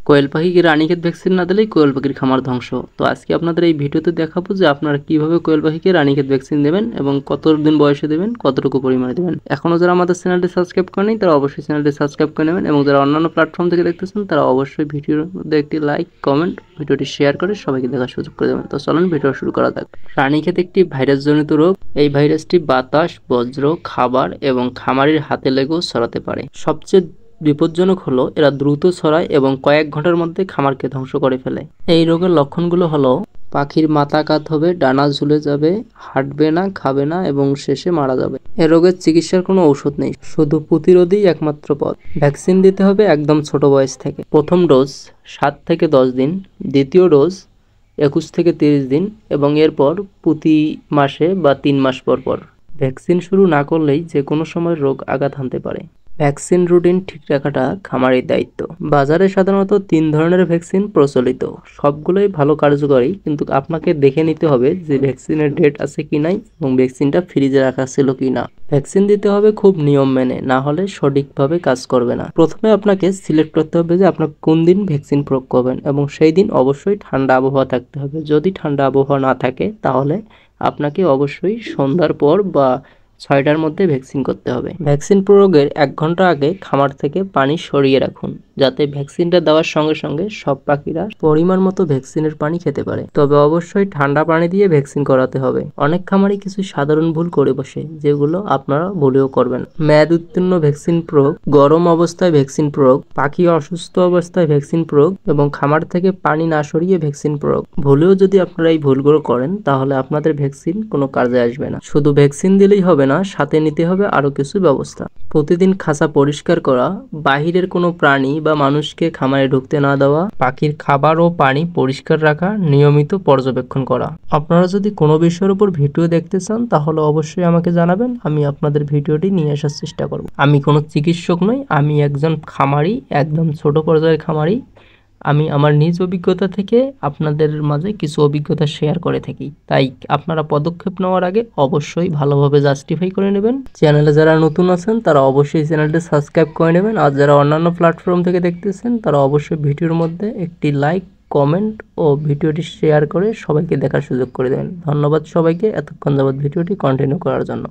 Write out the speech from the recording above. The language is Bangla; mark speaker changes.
Speaker 1: কোয়েল পাখিকে রানীক্ষেত ভ্যাকসিন না দিলেই কোয়েল পাখির খামার ধ্বংস। তো আজকে আপনাদের এই ভিডিওতে দেখাবো যে আপনারা কিভাবে কোয়েল পাখিকে রানীক্ষেত ভ্যাকসিন দেবেন এবং কতদিন বয়সে দেবেন, কতটুকু পরিমাণে দেবেন। এখনো যারা আমাদের চ্যানেলটি সাবস্ক্রাইব করেনি তারা অবশ্যই চ্যানেলটি সাবস্ক্রাইব করে নেবেন এবং যারা অন্যান্য প্ল্যাটফর্ম থেকে দেখতেছেন তারা অবশ্যই ভিডিওর মধ্যে একটি লাইক, কমেন্ট, ভিডিওটি শেয়ার করে সবাইকে দেখার সুযোগ করে দেবেন। তো চলুন ভিডিও শুরু করা যাক। রানীক্ষেত একটি ভাইরাসজনিত রোগ। এই ভাইরাসটি বাতাস, বজ্র, খাবার এবং খামারির হাতে লেগেও ছড়াতে পারে। সবচেয়ে বিপজ্জনক হলো এরা দ্রুত ছড়ায় এবং কয়েক ঘন্টার মধ্যে খামারকে ধ্বংস করে ফেলে। এই রোগের লক্ষণগুলো হলো পাখির মাথা কাত হবে, ডানা ঝুলে যাবে, হাঁটবে না, খাবে না এবং শেষে মারা যাবে। এ রোগের চিকিৎসার কোনো ঔষধ নেই, শুধু প্রতিরোধই একমাত্র পথ। ভ্যাকসিন দিতে হবে একদম ছোট বয়স থেকে। প্রথম ডোজ 7 থেকে 10 দিন, দ্বিতীয় ডোজ 21 থেকে 30 দিন এবং এরপর প্রতি মাসে বা 3 মাস পর পর। ভ্যাকসিন শুরু না করলেই যে কোনো সময় রোগ আঘাত হানতে পারে। ভ্যাকসিন রুটিন ঠিক রাখাটা খামারের দায়িত্ব। বাজারে সাধারণত 3 ধরনের ভ্যাকসিন প্রচলিত, সবগুলোই ভালো কার্যকরী, কিন্তু আপনাকে দেখে নিতে হবে যে ভ্যাকসিনের ডেট আছে কি নাই এবং ভ্যাকসিনটা ফ্রিজে রাখা ছিল কি না। ভ্যাকসিন দিতে হবে খুব নিয়ম মেনে, না হলে সঠিকভাবে কাজ করবে না। প্রথমে আপনাকে সিলেক্ট করতে হবে যে আপনার কোন দিন ভ্যাকসিন প্রয়োগ করবেন এবং সেই দিন অবশ্যই ঠান্ডা আবহাওয়া থাকতে হবে। যদি ঠান্ডা আবহাওয়া না থাকে তাহলে আপনাকে অবশ্যই সন্ধ্যার পর বা 6টার মধ্যে ভ্যাকসিন করতে হবে। ভ্যাকসিন প্রয়োগের 1 ঘন্টা আগে খামার থেকে পানি সরিয়ে রাখুন, যাতে ভ্যাকসিনটা দেওয়ার সঙ্গে সঙ্গে সব পাখিরা পরিমাণ মতো ভ্যাকসিনের পানি খেতে পারে। তবে অবশ্যই ঠান্ডা পানি দিয়ে ভ্যাকসিন করাতে হবে। অনেক খামারই কিছু সাধারণ ভুল করে বসে, যেগুলো আপনারা ভুলেও করবেন। মেয়াদ উত্তীর্ণ ভ্যাকসিন প্রয়োগ, গরম অবস্থায় ভ্যাকসিন প্রয়োগ, পাখি অসুস্থ অবস্থায় ভ্যাকসিন প্রয়োগ এবং খামার থেকে পানি না সরিয়ে ভ্যাকসিন প্রয়োগ। ভুলেও যদি আপনারা এই ভুলগুলো করেন তাহলে আপনাদের ভ্যাকসিন কোনো কাজে আসবে না। শুধু ভ্যাকসিন দিলেই হবে না, সাথে নিতে হবে আরো কিছু ব্যবস্থা। প্রতিদিন খাঁচা পরিষ্কার করা, বাহিরের কোনো প্রাণী বা মানুষকে খামারে ঢুকতে না দেওয়া, পাখির খাবার ও পানি পরিষ্কার রাখা, নিয়মিত পর্যবেক্ষণ করা। আপনারা যদি কোনো বিষয়ের উপর ভিডিও দেখতে চান তাহলে অবশ্যই আমাকে জানাবেন, আমি আপনাদের ভিডিওটি নিয়ে আসার চেষ্টা করব। আমি কোনো চিকিৎসক নই, আমি একজন খামারি, একদম ছোট পর্যায়ের খামারি। আমি আমার নিজ অভিজ্ঞতা থেকে আপনাদের মাঝে কিছু অভিজ্ঞতা শেয়ার করে থাকি। তাই আপনারা পদক্ষেপ নেওয়ার আগে অবশ্যই ভালোভাবে জাস্টিফাই করে নেবেন। চ্যানেলে যারা নতুন আছেন তারা অবশ্যই চ্যানেলটি সাবস্ক্রাইব করে নেবেন, আর যারা অন্যান্য প্ল্যাটফর্ম থেকে দেখতেছেন তারা অবশ্যই ভিডিওর মধ্যে একটি লাইক, কমেন্ট ও ভিডিওটি শেয়ার করে সবাইকে দেখার সুযোগ করে দেবেন। ধন্যবাদ সবাইকে এতক্ষণ যাবৎ ভিডিওটি কন্টিনিউ করার জন্য।